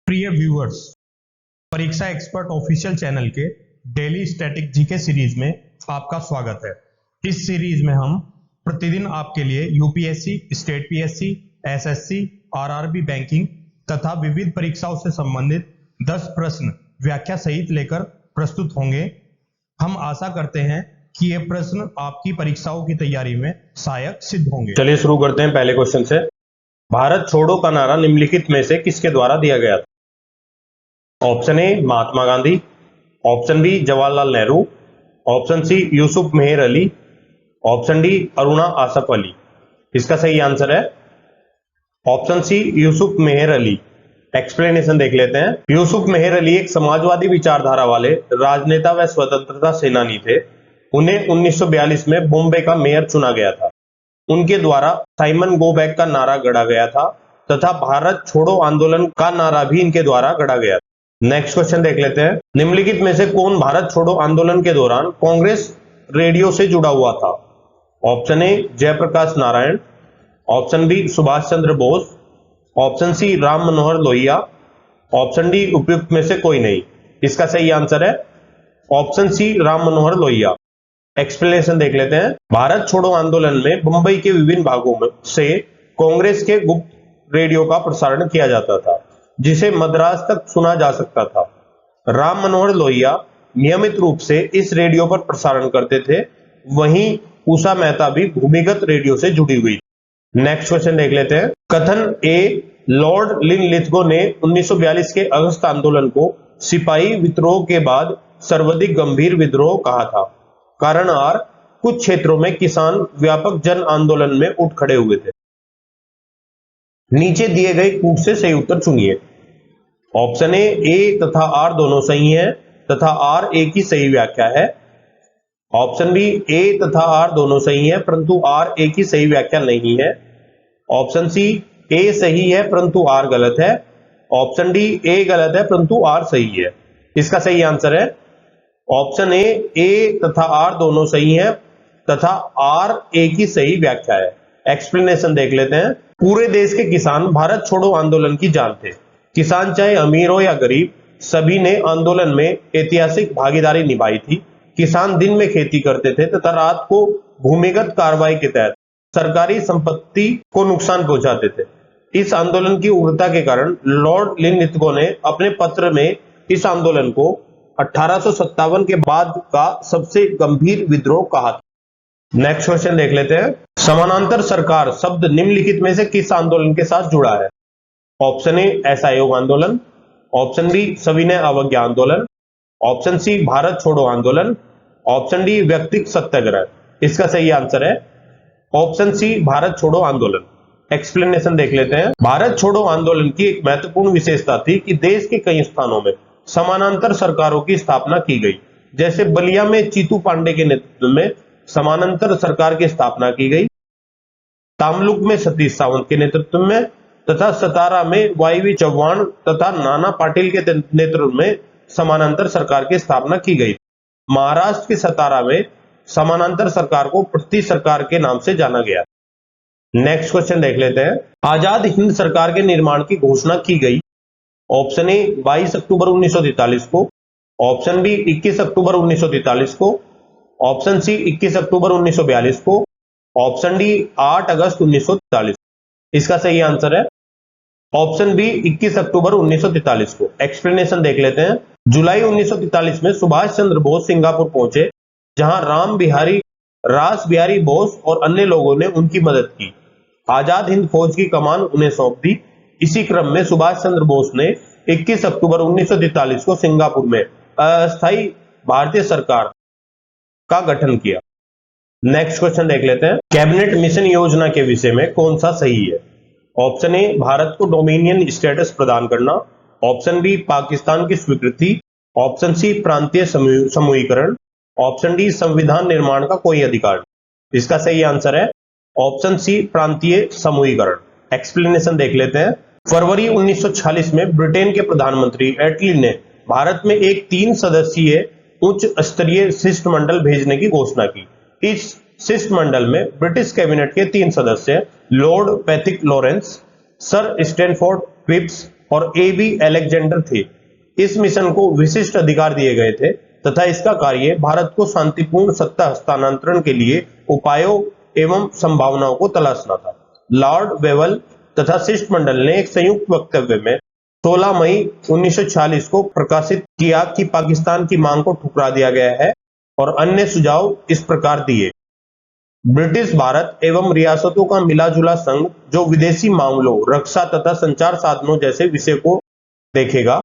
प्रिय व्यूअर्स, परीक्षा expert official channel के डेली स्टैटिक जीके सीरीज में आपका स्वागत है। इस सीरीज में हम प्रतिदिन आपके लिए UPSC, state PSC, SSC, RRB banking तथा विविध परीक्षाओं से संबंधित 10 प्रश्न व्याख्या सहित लेकर प्रस्तुत होंगे। हम आशा करते हैं कि ये प्रश्न आपकी परीक्षाओं की तैयारी में सहायक सिद्ध होंगे। चलिए शुरू करते हैं पहले क्वेश्चन से। भारत छोड़ो का नारा निम्नलिखित में से किसके द्वारा दिया गया था? Option A Mahatma Gandhi, option B Jawaharlal Nehru, option C Yusuf Meher Ali, option D Aruna Asaf Ali. इसका सही आंसर है option C Yusuf Meher Ali. Explanation देख लेते हैं। यूसुफ मेहर अली एक समाजवादी विचारधारा वाले राजनेता व स्वतंत्रता सेनानी थे। उन्हें 1942 में बॉम्बे का मेयर चुना गया था। उनके द्वारा साइमन गो बैक का नारा गढ़ा गया था तथा भारत छोड़ो आंदोलन का नारा भी इनके द्वारा गढ़ा गया था। नेक्स्ट क्वेश्चन देख लेते हैं। निम्नलिखित में से कौन भारत छोड़ो आंदोलन के दौरान कांग्रेस रेडियो से जुड़ा हुआ था? Option A Jayaprakash Narayan, option B Subhash Chandra Bose, option C Ram Manohar Lohia, option D उपयुक्त में से कोई नहीं। इसका सही आंसर है option C Ram Manohar Lohia. Explanation देख लेते हैं। भारत छोड़ो आंदोलन में मुंबई के विभिन्न भागों में से कांग्रेस के गुप्त रेडियो का प्रसारण किया जाता था, जिसे मद्रास तक सुना जा सकता था। राम मनोहर लोहिया नियमित रूप से इस रेडियो पर प्रसारण करते थे। वहीं उषा मेहता भी भूमिगत रेडियो से जुड़ी हुई। नेक्स्ट क्वेश्चन देख लेते हैं। कथन ए लॉर्ड लिनलिथगो ने 1942 के अगस्त आंदोलन को सिपाही विद्रोह के बाद सर्वाधिक गंभीर विद्रोह कहा था। कारण आर कुछ क्षेत्रों में किसान व्यापक जन आंदोलन में उठ खड़े हुए थे। नीचे दिए गए कूट से सही उत्तर चुनिए। ऑप्शन ए तथा आर दोनों सही हैं तथा आर ए की सही व्याख्या है। ऑप्शन बी ए तथा आर दोनों सही हैं परंतु आर ए की सही व्याख्या नहीं है। ऑप्शन सी ए सही है परंतु आर गलत है। ऑप्शन डी ए गलत है परंतु आर सही है। इसका सही आंसर है ऑप्शन ए तथा आर दोनों सही हैं तथा आर ए की सही व्याख्या है। एक्सप्लेनेशन देख लेते हैं। पूरे देश के किसान भारत छोड़ो आंदोलन की जान थे। किसान चाहे अमीर हो या गरीब, सभी ने आंदोलन में ऐतिहासिक भागीदारी निभाई थी। किसान दिन में खेती करते थे तथा रात को भूमिगत कार्रवाई के तहत सरकारी संपत्ति को नुकसान पहुंचाते थे। इस आंदोलन की उग्रता के कारण लॉर्ड लिनलिथगो ने अपने पत्र में इस आंदोलन को 1857 के बाद का सबसे गंभीर विद्रोह कहा था। नेक्स्ट क्वेश्चन देख लेते हैं। समानांतर सरकार शब्द निम्नलिखित में से किस आंदोलन के साथ जुड़ा है? ऑप्शन ए असहयोग आंदोलन, ऑप्शन बी सविनय अवज्ञा आंदोलन, ऑप्शन सी भारत छोड़ो आंदोलन, ऑप्शन डी व्यक्तिगत सत्याग्रह। इसका सही आंसर है ऑप्शन सी भारत छोड़ो आंदोलन। एक्सप्लेनेशन देख लेते हैं। भारत छोड़ो आंदोलन की एक महत्वपूर्ण विशेषता थी कि देश के कई स्थानों में समानांतर सरकारों की स्थापना की गई। जैसे बलिया में चीतू पांडे के नेतृत्व में समानांतर सरकार की स्थापना की गई, तामलुक में सतीश सावंत के नेतृत्व में तथा सतारा में वाईवी चौहान तथा नाना पाटिल के नेतृत्व में समानांतर सरकार की स्थापना की गई। महाराष्ट्र के सतारा में समानांतर सरकार को प्रति सरकार के नाम से जाना गया। नेक्स्ट क्वेश्चन देख लेते हैं। आजाद हिंद सरकार के निर्माण की घोषणा की गई। ऑप्शन ए 22 अक्टूबर 1943 को, ऑप्शन बी 21 अक्टूबर 1943 को, ऑप्शन सी 21 अक्टूबर 1942 को, ऑप्शन डी 8 अगस्त 1943। इसका सही आंसर है ऑप्शन बी 21 अक्टूबर 1943 को। एक्सप्लेनेशन देख लेते हैं। जुलाई 1943 में सुभाष चंद्र बोस सिंगापुर पहुंचे, जहां रास बिहारी बोस और अन्य लोगों ने उनकी मदद की। आजाद हिंद फौज की कमान उन्हें सौंप दी। इसी क्रम में सुभाष चंद्र बोस ने 21 अक्टूबर 1943 को सिंगापुर में अस्थायी भारतीय सरकार का गठन किया। नेक्स्ट क्वेश्चन देख लेते हैं। कैबिनेट मिशन योजना के विषय में कौन सा सही है? ऑप्शन ए भारत को डोमिनियन स्टेटस प्रदान करना, ऑप्शन बी पाकिस्तान की स्वीकृति, ऑप्शन सी प्रांतीय समूहीकरण, ऑप्शन डी संविधान निर्माण का कोई अधिकार। इसका सही आंसर है ऑप्शन सी प्रांतीय समूहीकरण। एक्सप्लेनेशन देख लेते हैं। फरवरी 1946 में ब्रिटेन के प्रधानमंत्री एटली ने भारत में एक 3 सदस्यीय उच्च स्तरीय शिष्टमंडल भेजने की घोषणा की। इस शिष्टमंडल में ब्रिटिश कैबिनेट के 3 सदस्य Lord Pethick Lawrence, sir Stanford क्विप्स और A.B. अलेक्जेंडर थे। इस मिशन को विशिष्ट अधिकार दिए गए थे तथा इसका कार्य भारत को शांतिपूर्ण सत्ता हस्तांतरण के लिए उपायों एवं संभावनाओं को तलाशना था। लॉर्ड वेवल तथा शिष्टमंडल ने एक संयुक्त वक्तव्य में 16 मई 1946 को प्रकाशित किया कि पाकिस्तान की मांग को ठुकरा दिया गया है और अन्य सुझाव इस प्रकार दिए। ब्रिटिश भारत एवं रियासतों का मिलाजुला संघ जो विदेशी मामलों, रक्षा तथा संचार साधनों जैसे विषय को देखेगा।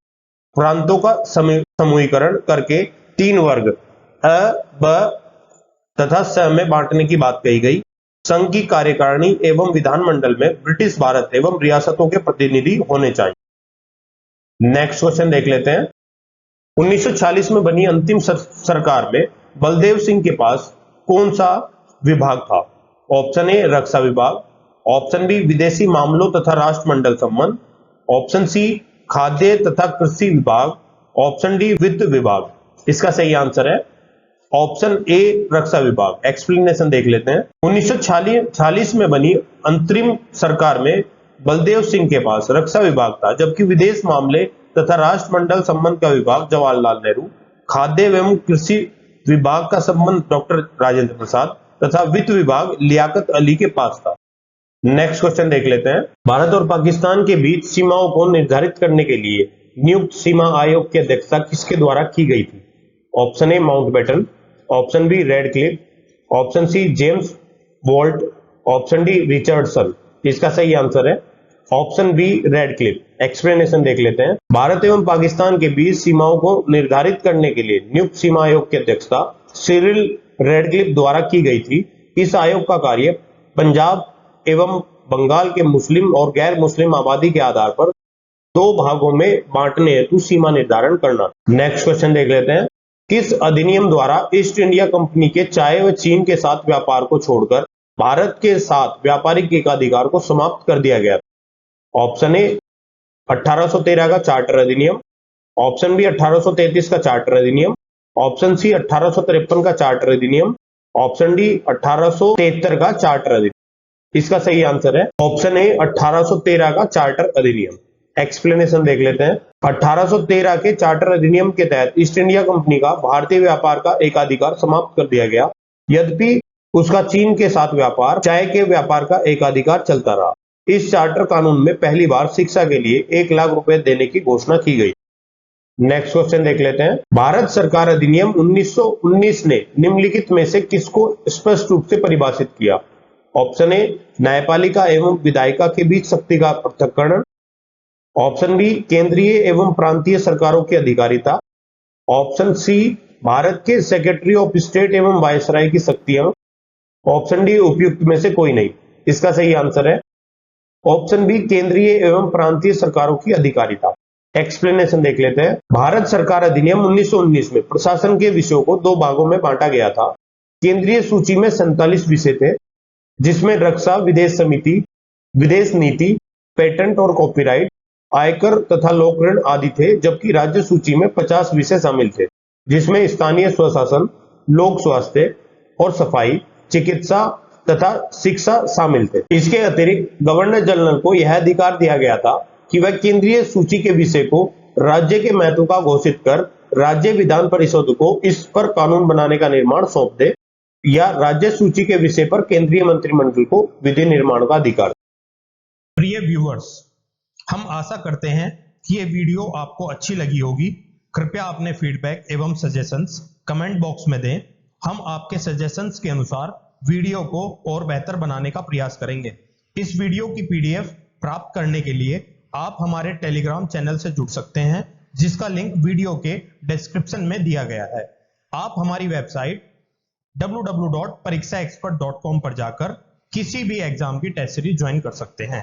प्रांतों का समूहीकरण करके 3 वर्ग अ, ब तथा स में बांटने की बात कही गई। संघ की कार्यकारिणी एवं विधानमंडल में ब्रिटिश भारत एवं रियासतों के प्रतिनिधि होने चाहिए। नेक्स्ट क्वेश्चन देख लेते हैं। 1940 में बनी अंतिम सरकार में बलदेव सिंह के पास कौन सा विभाग था? ऑप्शन ए रक्षा विभाग, ऑप्शन बी विदेशी मामलों तथा राष्ट्रमंडल संबंध, ऑप्शन सी खाद्य तथा कृषि विभाग, ऑप्शन डी वित्त विभाग। इसका सही आंसर है ऑप्शन ए रक्षा विभाग। एक्सप्लेनेशन देख लेते हैं। 1946 में बनी अंतरिम सरकार में बलदेव सिंह के पास रक्षा विभाग था, जबकि विदेश मामले तथा राष्ट्रमंडल संबंध का विभाग जवाहरलाल नेहरू, खाद्य एवं कृषि विभाग का संबंध डॉक्टर राजेंद्र प्रसाद तथा वित्त विभाग लियाकत अली के पास था। नेक्स्ट क्वेश्चन देख लेते हैं। भारत और पाकिस्तान के बीच सीमाओं को निर्धारित करने के लिए नियुक्त सीमा आयोग की अध्यक्षता किसके द्वारा की गई थी? Option A Mountbatten, option B Radcliffe, option C James Walt, option D Richardson. इसका सही आंसर है ऑप्शन बी रेडक्लिफ। एक्सप्लेनेशन देख लेते हैं। भारत एवं पाकिस्तान के बीच सीमाओं को निर्धारित करने के लिए नियुक्त सीमा आयोग की अध्यक्षता सिरिल रेडक्लिफ द्वारा की गई थी। इस आयोग का कार्य पंजाब एवं बंगाल के मुस्लिम और गैर मुस्लिम आबादी के आधार पर 2 भागों में बांटने हेतु सीमा निर्धारण करना। नेक्स्ट क्वेश्चन देख लेते हैं। किस अधिनियम द्वारा ईस्ट इंडिया कंपनी के चाय व चीन के साथ व्यापार को छोड़कर भारत के साथ व्यापारिक एकाधिकार को समाप्त कर दिया गया? ऑप्शन ए 1813 का चार्टर अधिनियम, ऑप्शन बी 1833 का चार्टर अधिनियम, ऑप्शन सी 1853 का चार्टर अधिनियम, ऑप्शन डी 1873 का चार्टर अधिनियम। इसका सही आंसर है ऑप्शन ए 1813 का चार्टर अधिनियम। एक्सप्लेनेशन देख लेते हैं। 1813 के चार्टर अधिनियम के तहत ईस्ट इंडिया कंपनी का भारतीय व्यापार का एकाधिकार समाप्त कर दिया गया, यद्यपि उसका चीन के साथ व्यापार, चाय के व्यापार का एकाधिकार चलता रहा। इस चार्टर कानून में पहली बार शिक्षा के लिए 1 लाख रुपए देने की घोषणा की गई। नेक्स्ट क्वेश्चन देख लेते हैं। भारत सरकार अधिनियम 1919 ने निम्नलिखित में से किसको स्पष्ट रूप से परिभाषित किया? ऑप्शन ए न्यायपालिका एवं विधायिका के बीच शक्ति का पृथक्करण, ऑप्शन बी केंद्रीय एवं प्रांतीय सरकारों की अधिकारिता, ऑप्शन सी भारत के सेक्रेटरी ऑफ स्टेट एवं वायसराय की शक्तियां, ऑप्शन डी उपयुक्त में से कोई नहीं। इसका सही आंसर है ऑप्शन बी केंद्रीय एवं प्रांतीय सरकारों की अधिकारिता। एक्सप्लेनेशन देख लेते हैं। भारत सरकार अधिनियम 1919 में प्रशासन के विषयों को 2 भागों में बांटा गया था। केंद्रीय सूची में 47 विषय थे, जिसमें रक्षा, विदेश समिति, विदेश नीति, पेटेंट और कॉपीराइट, आयकर तथा लोक ऋण आदि थे, जबकि राज्य सूची में 50 विषय शामिल थे, जिसमें स्थानीय स्वशासन, लोक स्वास्थ्य और सफाई, चिकित्सा तथा शिक्षा शामिल थे। इसके अतिरिक्त गवर्नर जनरल को यह अधिकार दिया गया था कि वह केंद्रीय सूची के विषय को राज्य के महत्व का घोषित कर राज्य विधान परिषद को इस पर कानून बनाने का निर्माण सौंप दे, या राज्य सूची के विषय पर केंद्रीय मंत्रिमंडल को विधि निर्माण का अधिकार। प्रिय व्यूअर्स, हम आशा करते हैं कि ये वीडियो आपको अच्छी लगी होगी। कृपया अपने फीडबैक एवं सजेशंस कमेंट बॉक्स में दें। हम आपके सजेशंस के अनुसार वीडियो को और बेहतर बनाने का प्रयास करेंगे। इस वीडियो की पीडीएफ प्राप्त करने के लिए आप हमारे टेलीग्राम चैनल से जुड़ सकते हैं, जिसका लिंक वीडियो के डिस्क्रिप्शन में दिया गया है। आप हमारी वेबसाइट www.parikshaexpert.com पर जाकर किसी भी एग्जाम की टेस्ट सीरीज ज्वाइन कर सकते हैं।